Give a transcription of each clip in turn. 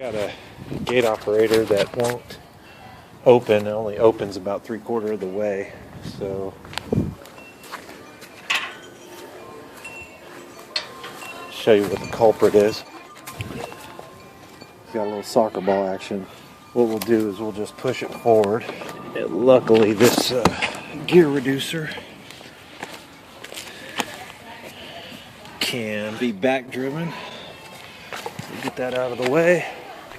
Got a gate operator that won't open. It only opens about 3/4 of the way. So show you what the culprit is. Got a little soccer ball action. What we'll do is we'll just push it forward. And luckily this gear reducer can be back driven. We'll get that out of the way.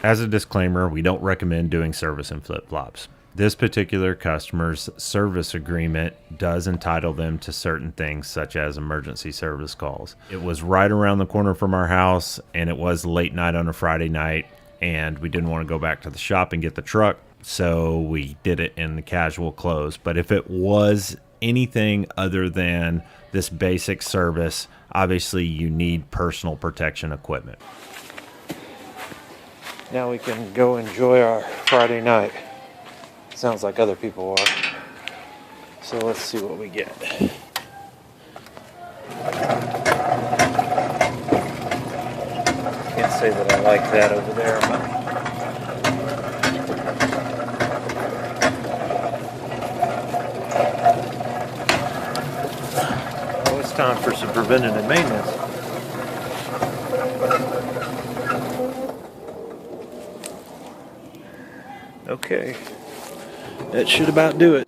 As a disclaimer, we don't recommend doing service in flip-flops. This particular customer's service agreement does entitle them to certain things such as emergency service calls. It was right around the corner from our house, and it was late night on a Friday night, and we didn't want to go back to the shop and get the truck, so we did it in the casual clothes. But if it was anything other than this basic service, obviously you need personal protection equipment. Now we can go enjoy our Friday night. Sounds like other people are. So let's see what we get. Can't say that I like that over there, but oh, it's time for some preventative maintenance. Okay, that should about do it.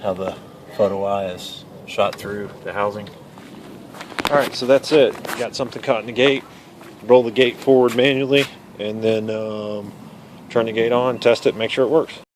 How the photo eye is shot through the housing. Alright, so that's it. Got something caught in the gate. Roll the gate forward manually and then turn the gate on, test it, make sure it works.